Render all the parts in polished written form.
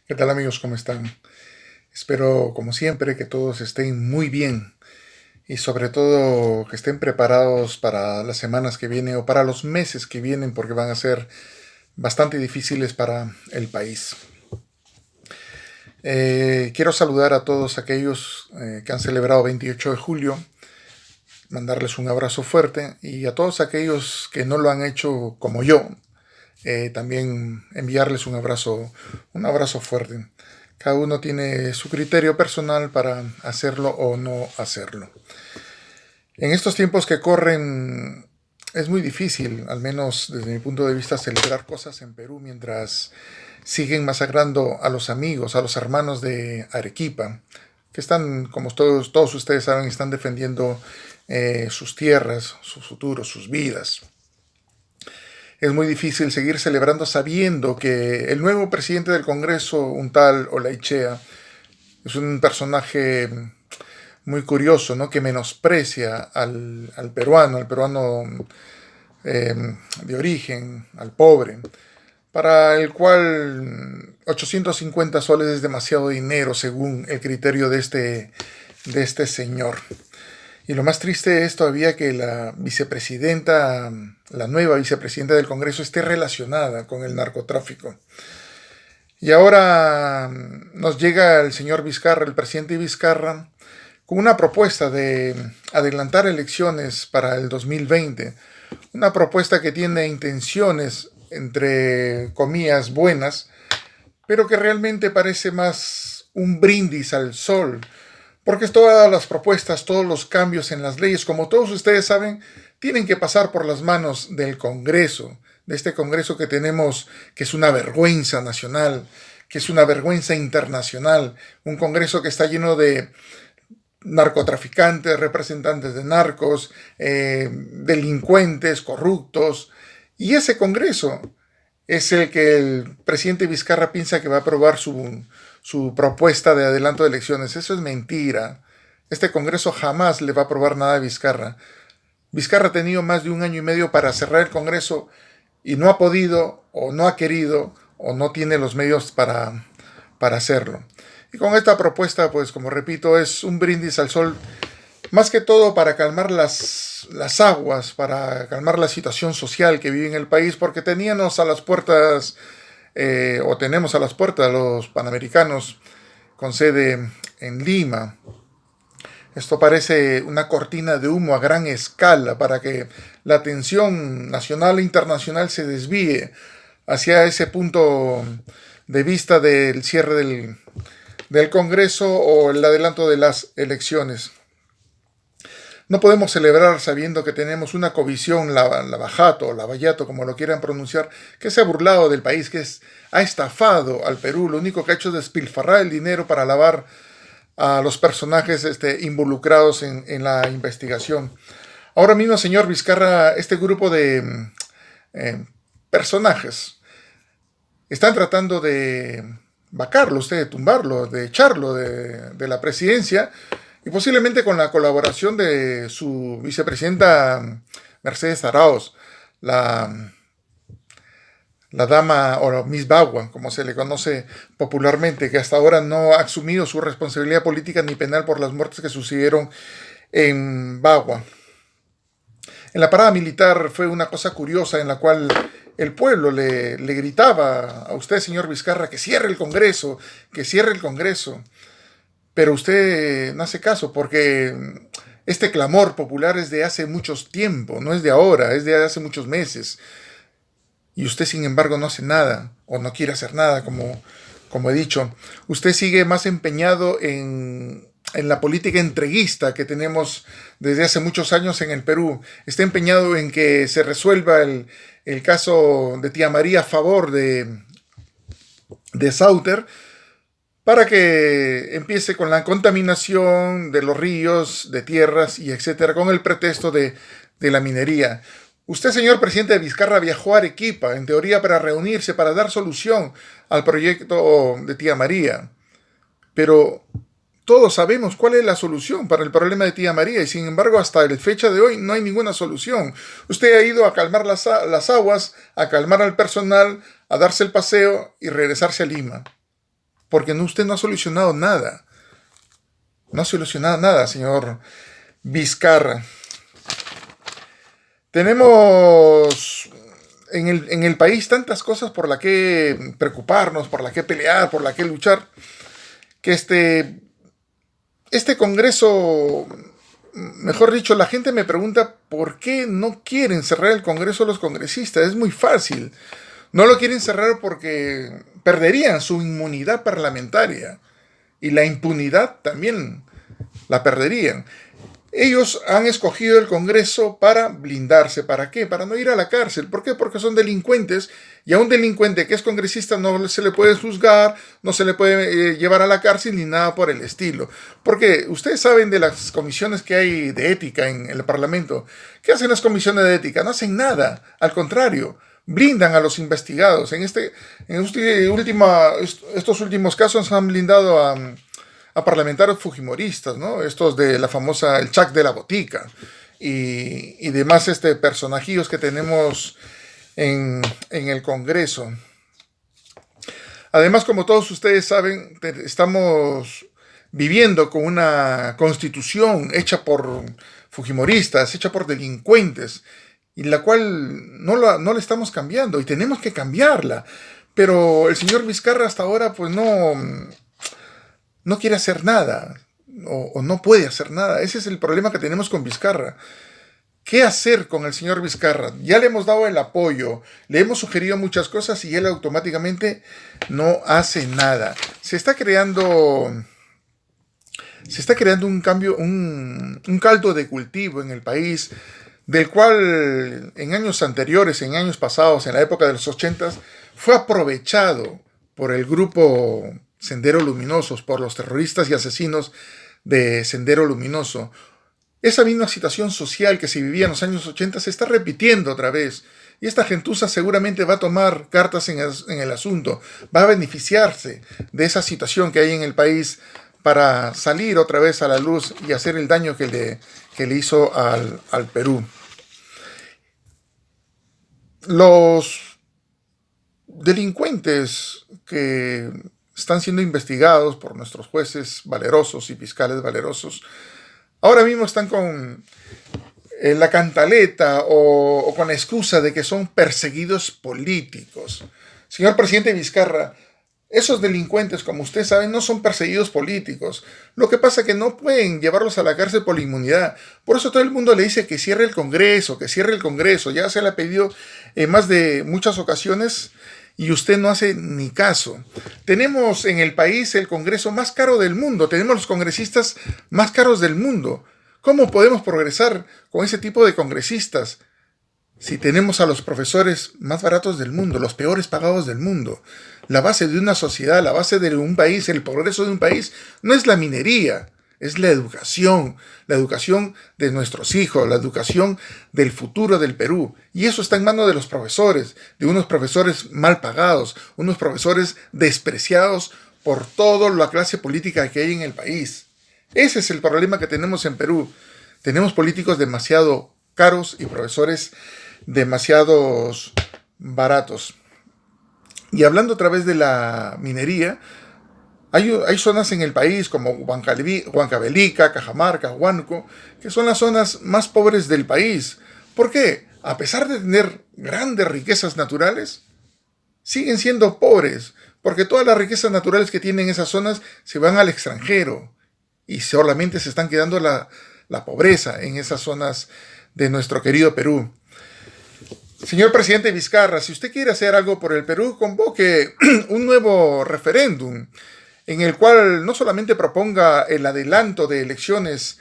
¿Qué tal amigos? ¿Cómo están? Espero, como siempre, que todos estén muy bien y sobre todo que estén preparados para las semanas que vienen o para los meses que vienen porque van a ser bastante difíciles para el país. Quiero saludar a todos aquellos que han celebrado 28 de julio, mandarles un abrazo fuerte y a todos aquellos que no lo han hecho como yo, también enviarles un abrazo fuerte. Cada uno tiene su criterio personal para hacerlo o no hacerlo. En estos tiempos que corren es muy difícil, al menos desde mi punto de vista, celebrar cosas en Perú mientras siguen masacrando a los amigos, a los hermanos de Arequipa, que están, como todos ustedes saben, están defendiendo sus tierras, su futuro, sus vidas. Es muy difícil seguir celebrando sabiendo que el nuevo presidente del Congreso, un tal Olaichea, es un personaje muy curioso, ¿no? Que menosprecia al peruano de origen, al pobre, para el cual 850 soles es demasiado dinero según el criterio de este señor. Y lo más triste es todavía que la nueva vicepresidenta del Congreso esté relacionada con el narcotráfico. Y ahora nos llega el señor Vizcarra, el presidente Vizcarra, con una propuesta de adelantar elecciones para el 2020. Una propuesta que tiene intenciones, entre comillas, buenas, pero que realmente parece más un brindis al sol, porque todas las propuestas, todos los cambios en las leyes, como todos ustedes saben, tienen que pasar por las manos del Congreso, de este Congreso que tenemos, que es una vergüenza nacional, que es una vergüenza internacional, un Congreso que está lleno de narcotraficantes, representantes de narcos, delincuentes, corruptos, y ese Congreso es el que el presidente Vizcarra piensa que va a aprobar su propuesta de adelanto de elecciones. Eso es mentira. Este Congreso jamás le va a aprobar nada a Vizcarra. Vizcarra ha tenido más de un año y medio para cerrar el Congreso y no ha podido, o no ha querido, o no tiene los medios para hacerlo. Y con esta propuesta, pues como repito, es un brindis al sol, más que todo para calmar las aguas, para calmar la situación social que vive en el país, porque teníamos a las puertas, o tenemos a las puertas los panamericanos con sede en Lima. Esto parece una cortina de humo a gran escala para que la atención nacional e internacional se desvíe hacia ese punto de vista del cierre del Congreso o el adelanto de las elecciones. No podemos celebrar sabiendo que tenemos una comisión, Lavajato o Lavallato, como lo quieran pronunciar, que se ha burlado del país, ha estafado al Perú. Lo único que ha hecho es despilfarrar el dinero para lavar a los personajes involucrados en la investigación. Ahora mismo, señor Vizcarra, este grupo de personajes están tratando de vacarlo, de tumbarlo, de echarlo de la presidencia, y posiblemente con la colaboración de su vicepresidenta Mercedes Arauz, la dama o Miss Bagua, como se le conoce popularmente, que hasta ahora no ha asumido su responsabilidad política ni penal por las muertes que sucedieron en Bagua. En la parada militar fue una cosa curiosa en la cual el pueblo le gritaba a usted, señor Vizcarra, que cierre el Congreso, que cierre el Congreso. Pero usted no hace caso porque este clamor popular es de hace mucho tiempo, no es de ahora, es de hace muchos meses. Y usted, sin embargo, no hace nada o no quiere hacer nada, como he dicho. Usted sigue más empeñado en la política entreguista que tenemos desde hace muchos años en el Perú. Está empeñado en que se resuelva el caso de Tía María a favor de Sauter, para que empiece con la contaminación de los ríos, de tierras y etcétera, con el pretexto de la minería. Usted, señor presidente de Vizcarra, viajó a Arequipa, en teoría para reunirse, para dar solución al proyecto de Tía María. Pero todos sabemos cuál es la solución para el problema de Tía María y sin embargo hasta la fecha de hoy no hay ninguna solución. Usted ha ido a calmar las aguas, a calmar al personal, a darse el paseo y regresarse a Lima. porque usted no ha solucionado nada. No ha solucionado nada, señor Vizcarra. Tenemos en el país tantas cosas por las que preocuparnos, por las que pelear, por las que luchar, que este Congreso, mejor dicho, la gente me pregunta por qué no quieren cerrar el Congreso los congresistas. Es muy fácil. No lo quieren cerrar porque perderían su inmunidad parlamentaria y la impunidad también la perderían. Ellos han escogido el Congreso para blindarse. ¿Para qué? Para no ir a la cárcel. ¿Por qué? Porque son delincuentes y a un delincuente que es congresista no se le puede juzgar, no se le puede llevar a la cárcel ni nada por el estilo. Porque ustedes saben de las comisiones que hay de ética en el Parlamento. ¿Qué hacen las comisiones de ética? No hacen nada. Al contrario, blindan a los investigados. Estos últimos casos han blindado a parlamentarios fujimoristas, ¿no? Estos de la famosa, el Chac de la Botica y demás personajillos que tenemos en el Congreso. Además, como todos ustedes saben, estamos viviendo con una constitución hecha por fujimoristas, hecha por delincuentes, y la cual no la estamos cambiando, y tenemos que cambiarla. Pero el señor Vizcarra hasta ahora pues no quiere hacer nada, o no puede hacer nada. Ese es el problema que tenemos con Vizcarra. ¿Qué hacer con el señor Vizcarra? Ya le hemos dado el apoyo, le hemos sugerido muchas cosas y él automáticamente no hace nada. Se está creando un cambio, un caldo de cultivo en el país, del cual en años anteriores, en años pasados, en la época de los 80s, fue aprovechado por el grupo Sendero Luminoso, por los terroristas y asesinos de Sendero Luminoso. Esa misma situación social que se vivía en los años 80 se está repitiendo otra vez. Y esta gentuza seguramente va a tomar cartas en el asunto, va a beneficiarse de esa situación que hay en el país para salir otra vez a la luz y hacer el daño que le hizo al Perú. Los delincuentes que están siendo investigados por nuestros jueces valerosos y fiscales valerosos, ahora mismo están con la cantaleta o con la excusa de que son perseguidos políticos. Señor presidente Vizcarra, esos delincuentes, como usted sabe, no son perseguidos políticos. Lo que pasa es que no pueden llevarlos a la cárcel por la inmunidad. Por eso todo el mundo le dice que cierre el Congreso, que cierre el Congreso. Ya se le ha pedido en más de muchas ocasiones y usted no hace ni caso. Tenemos en el país el Congreso más caro del mundo. Tenemos los congresistas más caros del mundo. ¿Cómo podemos progresar con ese tipo de congresistas si tenemos a los profesores más baratos del mundo, los peores pagados del mundo? La base de una sociedad, la base de un país, el progreso de un país, no es la minería, es la educación de nuestros hijos, la educación del futuro del Perú. Y eso está en manos de los profesores, de unos profesores mal pagados, unos profesores despreciados por toda la clase política que hay en el país. Ese es el problema que tenemos en Perú. Tenemos políticos demasiado caros y profesores demasiados baratos. Y hablando otra vez de la minería, hay zonas en el país como Huancavelica, Cajamarca, Huánuco, que son las zonas más pobres del país. ¿Por qué? A pesar de tener grandes riquezas naturales, siguen siendo pobres, porque todas las riquezas naturales que tienen esas zonas se van al extranjero y solamente se están quedando la pobreza en esas zonas de nuestro querido Perú. Señor presidente Vizcarra, si usted quiere hacer algo por el Perú, convoque un nuevo referéndum en el cual no solamente proponga el adelanto de elecciones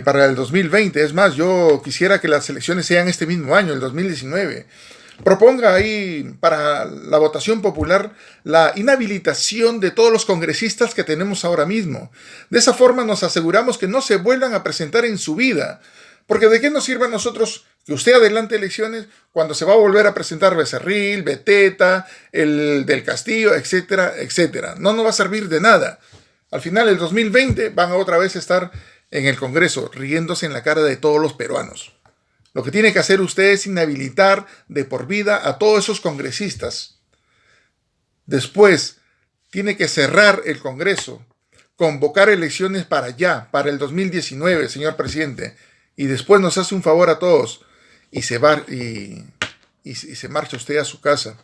para el 2020, es más, yo quisiera que las elecciones sean este mismo año, el 2019. Proponga ahí para la votación popular la inhabilitación de todos los congresistas que tenemos ahora mismo. De esa forma nos aseguramos que no se vuelvan a presentar en su vida. Porque ¿de qué nos sirve a nosotros que usted adelante elecciones cuando se va a volver a presentar Becerril, Beteta, el del Castillo, etcétera, etcétera? No nos va a servir de nada. Al final, el 2020 van a otra vez estar en el Congreso, riéndose en la cara de todos los peruanos. Lo que tiene que hacer usted es inhabilitar de por vida a todos esos congresistas. Después tiene que cerrar el Congreso, convocar elecciones para allá, para el 2019, señor presidente, y después nos hace un favor a todos y se va y se marcha usted a su casa.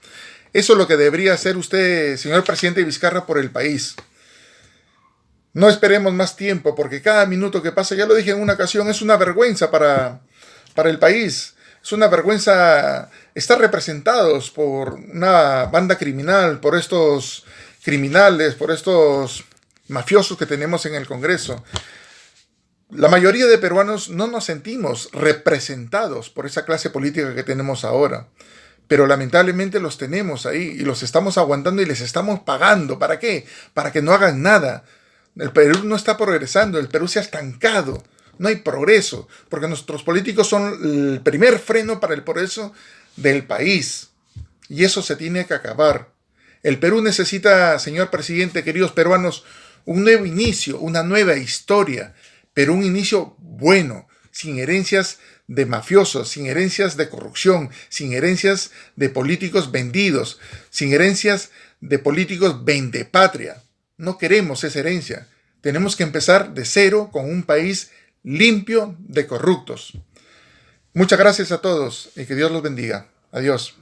Eso es lo que debería hacer usted, señor presidente Vizcarra, por el país. No esperemos más tiempo, porque cada minuto que pasa, ya lo dije en una ocasión, es una vergüenza para el país. Es una vergüenza estar representados por una banda criminal, por estos criminales, por estos mafiosos que tenemos en el Congreso. La mayoría de peruanos no nos sentimos representados por esa clase política que tenemos ahora, pero lamentablemente los tenemos ahí y los estamos aguantando y les estamos pagando. ¿Para qué? Para que no hagan nada. El Perú no está progresando, el Perú se ha estancado, no hay progreso, porque nuestros políticos son el primer freno para el progreso del país y eso se tiene que acabar. El Perú necesita, señor presidente, queridos peruanos, un nuevo inicio, una nueva historia, pero un inicio bueno, sin herencias de mafiosos, sin herencias de corrupción, sin herencias de políticos vendidos, sin herencias de políticos vendepatria. No queremos esa herencia. Tenemos que empezar de cero con un país limpio de corruptos. Muchas gracias a todos y que Dios los bendiga. Adiós.